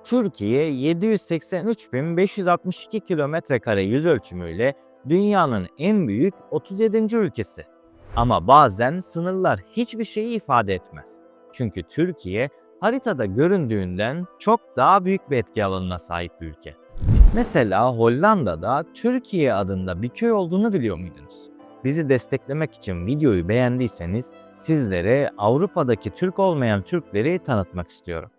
Türkiye 783.562 kilometre kare yüz ölçümüyle dünyanın en büyük 37. ülkesi. Ama bazen sınırlar hiçbir şeyi ifade etmez. Çünkü Türkiye haritada göründüğünden çok daha büyük bir etki alanına sahip bir ülke. Mesela Hollanda'da Türkiye adında bir köy olduğunu biliyor muydunuz? Bizi desteklemek için videoyu beğendiyseniz sizlere Avrupa'daki Türk olmayan Türkleri tanıtmak istiyorum.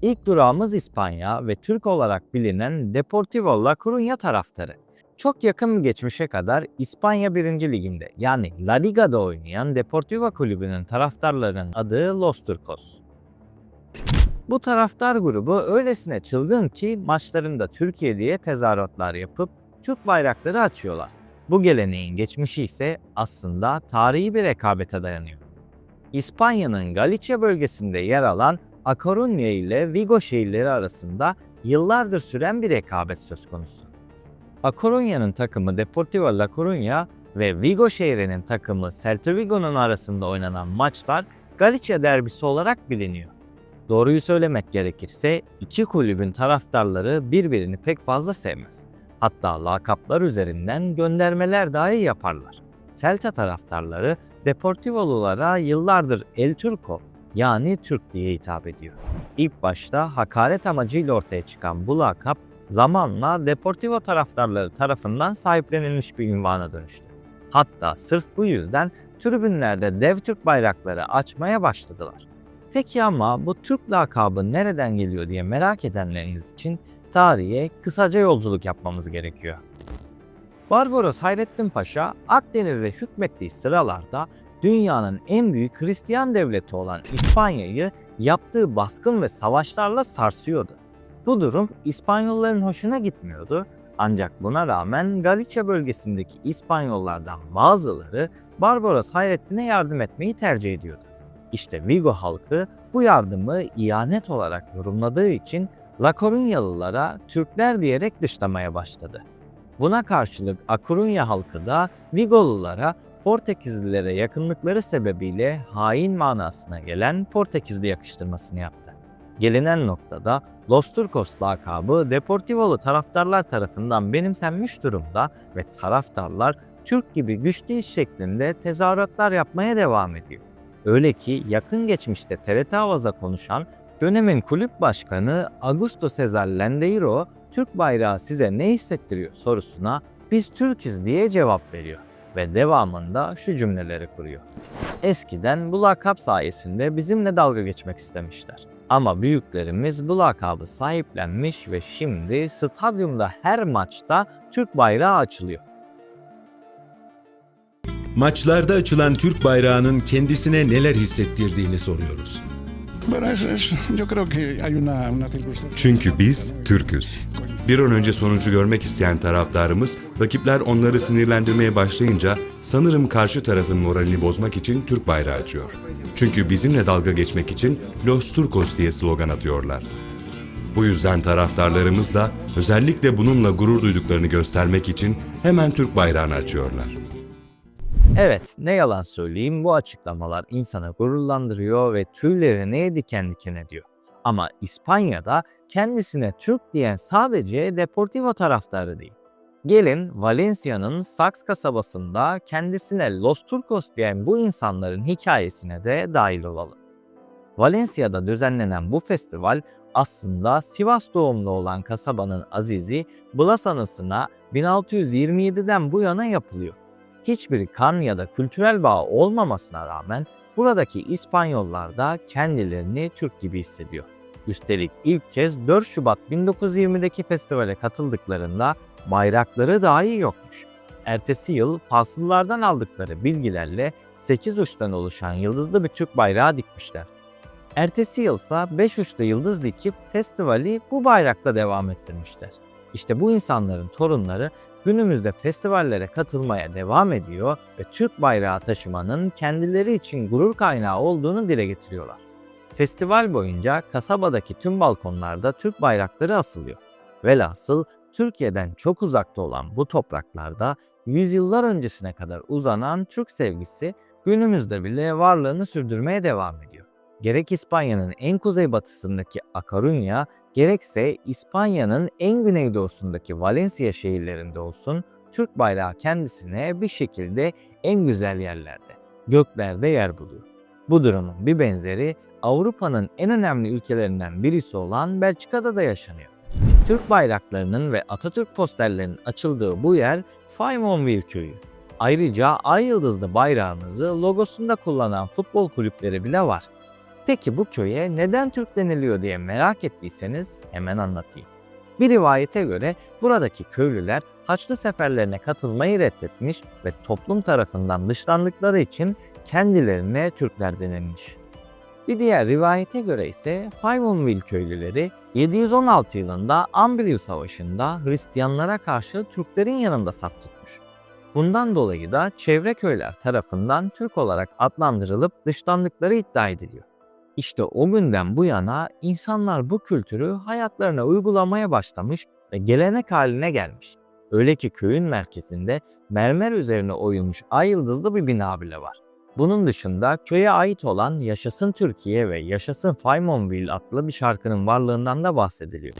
İlk durağımız İspanya ve Türk olarak bilinen Deportivo La Coruña taraftarı. Çok yakın bir geçmişe kadar İspanya 1. Liginde yani La Liga'da oynayan Deportivo kulübünün taraftarlarının adı Los Turcos. Bu taraftar grubu öylesine çılgın ki maçlarında Türkiye diye tezahüratlar yapıp Türk bayrakları açıyorlar. Bu geleneğin geçmişi ise aslında tarihi bir rekabete dayanıyor. İspanya'nın Galicia bölgesinde yer alan A Coruña ile Vigo şehirleri arasında yıllardır süren bir rekabet söz konusu. A Coruña'nın takımı Deportivo La Coruña ve Vigo şehrinin takımı Celta Vigo'nun arasında oynanan maçlar Galicia derbisi olarak biliniyor. Doğruyu söylemek gerekirse iki kulübün taraftarları birbirini pek fazla sevmez. Hatta lakaplar üzerinden göndermeler dahi yaparlar. Celta taraftarları Deportivo'lulara yıllardır El Turco yani Türk diye hitap ediyor. İlk başta hakaret amacıyla ortaya çıkan bu lakap zamanla Deportivo taraftarları tarafından sahiplenilmiş bir ünvana dönüştü. Hatta sırf bu yüzden tribünlerde dev Türk bayrakları açmaya başladılar. Peki ama bu Türk lakabı nereden geliyor diye merak edenleriniz için tarihe kısaca yolculuk yapmamız gerekiyor. Barbaros Hayrettin Paşa Akdeniz'de hükmettiği sıralarda dünyanın en büyük Hristiyan devleti olan İspanya'yı yaptığı baskın ve savaşlarla sarsıyordu. Bu durum İspanyolların hoşuna gitmiyordu ancak buna rağmen Galicia bölgesindeki İspanyollardan bazıları Barbaros Hayrettin'e yardım etmeyi tercih ediyordu. İşte Vigo halkı bu yardımı ihanet olarak yorumladığı için La Coruñalılara Türkler diyerek dışlamaya başladı. Buna karşılık A Coruña halkı da Vigolulara Portekizlilere yakınlıkları sebebiyle hain manasına gelen Portekizli yakıştırmasını yaptı. Gelinen noktada Los Turcos lakabı Deportivolu taraftarlar tarafından benimsenmiş durumda ve taraftarlar Türk gibi güçlüyüz şeklinde tezahüratlar yapmaya devam ediyor. Öyle ki yakın geçmişte TRT Avaz'a konuşan dönemin kulüp başkanı Augusto César Lendeiro, Türk bayrağı size ne hissettiriyor sorusuna biz Türk'üz diye cevap veriyor ve devamında şu cümleleri kuruyor. Eskiden bu lakap sayesinde bizimle dalga geçmek istemişler. Ama büyüklerimiz bu lakabı sahiplenmiş ve şimdi stadyumda her maçta Türk bayrağı açılıyor. Maçlarda açılan Türk bayrağının kendisine neler hissettirdiğini soruyoruz. Çünkü biz Türk'üz. Bir an önce sonucu görmek isteyen taraftarımız, rakipler onları sinirlendirmeye başlayınca sanırım karşı tarafın moralini bozmak için Türk bayrağı açıyor. Çünkü bizimle dalga geçmek için Los Turcos diye slogan atıyorlar. Bu yüzden taraftarlarımız da özellikle bununla gurur duyduklarını göstermek için hemen Türk bayrağını açıyorlar. Evet, ne yalan söyleyeyim bu açıklamalar insanı gururlandırıyor ve tüylerini diken diken ediyor. Ama İspanya'da kendisine Türk diyen sadece Deportivo taraftarı değil. Gelin Valencia'nın Saks kasabasında kendisine Los Turcos diyen bu insanların hikayesine de dahil olalım. Valencia'da düzenlenen bu festival aslında Sivas doğumlu olan kasabanın azizi Blas anısına 1627'den bu yana yapılıyor. Hiçbir kan ya da kültürel bağ olmamasına rağmen buradaki İspanyollar da kendilerini Türk gibi hissediyor. Üstelik ilk kez 4 Şubat 1920'deki festivale katıldıklarında bayrakları dahi yokmuş. Ertesi yıl fasıllardan aldıkları bilgilerle 8 uçtan oluşan yıldızlı bir Türk bayrağı dikmişler. Ertesi yılsa 5 uçlu yıldız dikip festivali bu bayrakla devam ettirmişler. İşte bu insanların torunları günümüzde festivallere katılmaya devam ediyor ve Türk bayrağı taşımanın kendileri için gurur kaynağı olduğunu dile getiriyorlar. Festival boyunca kasabadaki tüm balkonlarda Türk bayrakları asılıyor. Velhasıl Türkiye'den çok uzakta olan bu topraklarda yüzyıllar öncesine kadar uzanan Türk sevgisi günümüzde bile varlığını sürdürmeye devam ediyor. Gerek İspanya'nın en kuzeybatısındaki A Coruña, gerekse İspanya'nın en güneydoğusundaki Valencia şehirlerinde olsun, Türk bayrağı kendisine bir şekilde en güzel yerlerde, göklerde yer buluyor. Bu durumun bir benzeri Avrupa'nın en önemli ülkelerinden birisi olan Belçika'da da yaşanıyor. Türk bayraklarının ve Atatürk posterlerinin açıldığı bu yer Faymonville köyü. Ayrıca ay yıldızlı bayrağımızı logosunda kullanan futbol kulüpleri bile var. Peki bu köye neden Türk deniliyor diye merak ettiyseniz hemen anlatayım. Bir rivayete göre buradaki köylüler Haçlı seferlerine katılmayı reddetmiş ve toplum tarafından dışlandıkları için kendilerine Türkler denilmiş. Bir diğer rivayete göre ise Faymonville köylüleri 716 yılında Ambril Savaşı'nda Hristiyanlara karşı Türklerin yanında saf tutmuş. Bundan dolayı da çevre köyler tarafından Türk olarak adlandırılıp dışlandıkları iddia ediliyor. İşte o günden bu yana insanlar bu kültürü hayatlarına uygulamaya başlamış ve gelenek haline gelmiş. Öyle ki köyün merkezinde mermer üzerine oyulmuş ay yıldızlı bir bina bile var. Bunun dışında köye ait olan Yaşasın Türkiye ve Yaşasın Faymonville adlı bir şarkının varlığından da bahsediliyor.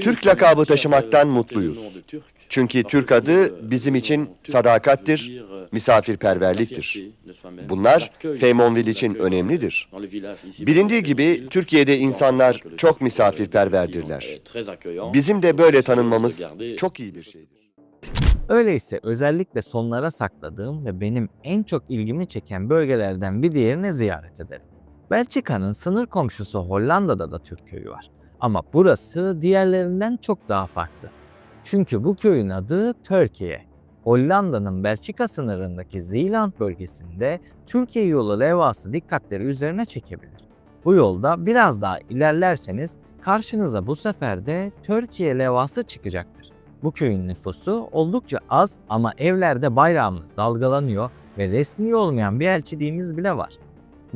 Türk lakabı taşımaktan mutluyuz. Çünkü Türk adı bizim için sadakattir, misafirperverliktir. Bunlar Faymonville için önemlidir. Bilindiği gibi Türkiye'de insanlar çok misafirperverdirler. Bizim de böyle tanınmamız çok iyi bir şeydir. Öyleyse özellikle sonlara sakladığım ve benim en çok ilgimi çeken bölgelerden bir diğerini ziyaret edelim. Belçika'nın sınır komşusu Hollanda'da da Türk köyü var. Ama burası diğerlerinden çok daha farklı. Çünkü bu köyün adı Türkiye. Hollanda'nın Belçika sınırındaki Zeeland bölgesinde Türkiye yolu levhası dikkatleri üzerine çekebilir. Bu yolda biraz daha ilerlerseniz karşınıza bu sefer de Türkiye levhası çıkacaktır. Bu köyün nüfusu oldukça az ama evlerde bayrağımız dalgalanıyor ve resmi olmayan bir elçiliğimiz bile var.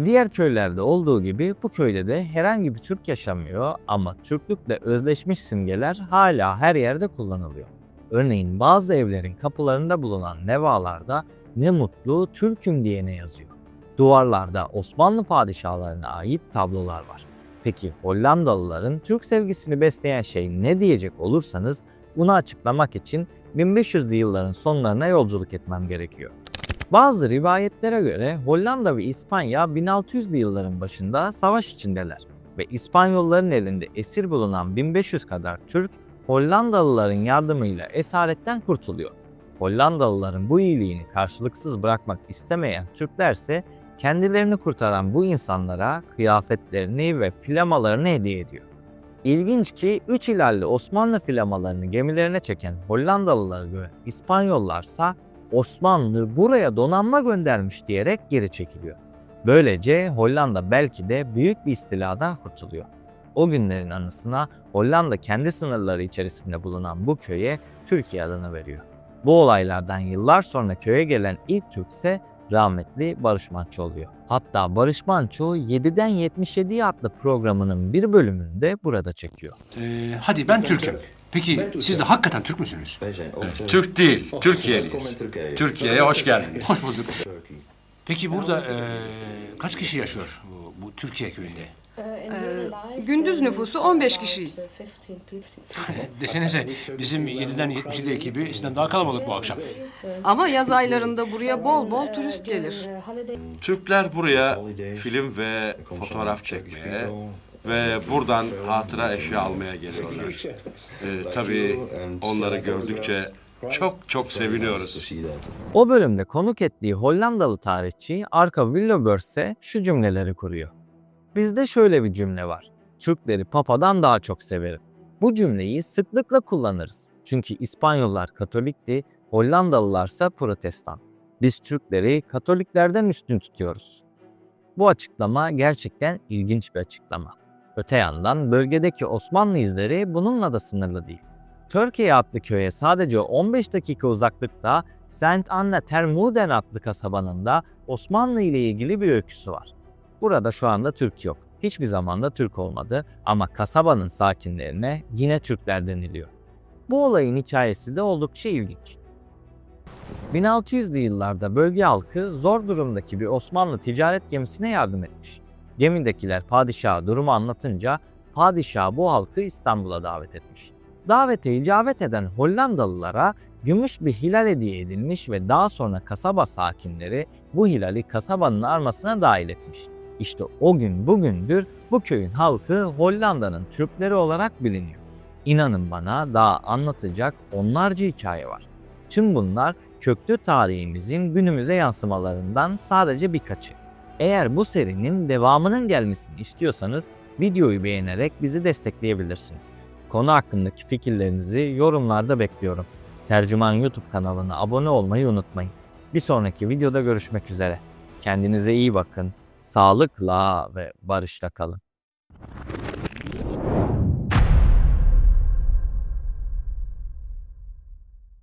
Diğer köylerde olduğu gibi bu köyde de herhangi bir Türk yaşamıyor ama Türklükle özleşmiş simgeler hala her yerde kullanılıyor. Örneğin bazı evlerin kapılarında bulunan levhalarda "Ne mutlu Türk'üm" diye ne yazıyor. Duvarlarda Osmanlı padişahlarına ait tablolar var. Peki Hollandalıların Türk sevgisini besleyen şey ne diyecek olursanız bunu açıklamak için 1500'lü yılların sonlarına yolculuk etmem gerekiyor. Bazı rivayetlere göre Hollanda ve İspanya 1600'lü yılların başında savaş içindeler ve İspanyolların elinde esir bulunan 1500 kadar Türk, Hollandalıların yardımıyla esaretten kurtuluyor. Hollandalıların bu iyiliğini karşılıksız bırakmak istemeyen Türklerse kendilerini kurtaran bu insanlara kıyafetlerini ve flamalarını hediye ediyor. İlginç ki 3 hilalli Osmanlı flamalarını gemilerine çeken Hollandalılara göre İspanyollarsa Osmanlı buraya donanma göndermiş diyerek geri çekiliyor. Böylece Hollanda belki de büyük bir istiladan kurtuluyor. O günlerin anısına Hollanda kendi sınırları içerisinde bulunan bu köye Türkiye adını veriyor. Bu olaylardan yıllar sonra köye gelen ilk Türk ise rahmetli Barış Manço oluyor. Hatta Barış Manço 7'den 77'ye adlı programının bir bölümünü de burada çekiyor. Hadi ben Türk'üm. Peki siz de hakikaten Türk müsünüz? Türk değil, Türkiye'liyiz. Türkiye'ye hoş geldiniz. Hoş bulduk. Peki burada kaç kişi yaşıyor bu Türkiye köyünde? Gündüz nüfusu 15 kişiyiz. Desenize bizim 7'den 77 ekibi sizden daha kalabalık bu akşam. Ama yaz aylarında buraya bol bol turist gelir. Türkler buraya film ve fotoğraf çekmeye ve buradan hatıra eşya almaya geliyorlar. Tabii onları gördükçe çok seviniyoruz. O bölümde konuk ettiği Hollandalı tarihçi Arca Willebeurs ise şu cümleleri kuruyor. Bizde şöyle bir cümle var. Türkleri Papa'dan daha çok severim. Bu cümleyi sıklıkla kullanırız. Çünkü İspanyollar Katolikti, Hollandalılarsa Protestan. Biz Türkleri Katoliklerden üstün tutuyoruz. Bu açıklama gerçekten ilginç bir açıklama. Öte yandan bölgedeki Osmanlı izleri bununla da sınırlı değil. Türkiye adlı köye sadece 15 dakika uzaklıkta Saint Anna Termuden adlı kasabanın da Osmanlı ile ilgili bir öyküsü var. Burada şu anda Türk yok. Hiçbir zaman da Türk olmadı ama kasabanın sakinlerine yine Türkler deniliyor. Bu olayın hikayesi de oldukça ilginç. 1600'lü yıllarda bölge halkı zor durumdaki bir Osmanlı ticaret gemisine yardım etmiş. Gemidekiler padişaha durumu anlatınca padişah bu halkı İstanbul'a davet etmiş. Davete icabet eden Hollandalılara gümüş bir hilal hediye edilmiş ve daha sonra kasaba sakinleri bu hilali kasabanın armasına dahil etmiş. İşte o gün bugündür bu köyün halkı Hollanda'nın Türkleri olarak biliniyor. İnanın bana daha anlatacak onlarca hikaye var. Tüm bunlar köklü tarihimizin günümüze yansımalarından sadece birkaçı. Eğer bu serinin devamının gelmesini istiyorsanız videoyu beğenerek bizi destekleyebilirsiniz. Konu hakkındaki fikirlerinizi yorumlarda bekliyorum. Tercüman YouTube kanalına abone olmayı unutmayın. Bir sonraki videoda görüşmek üzere. Kendinize iyi bakın. Sağlıkla ve barışla kalın.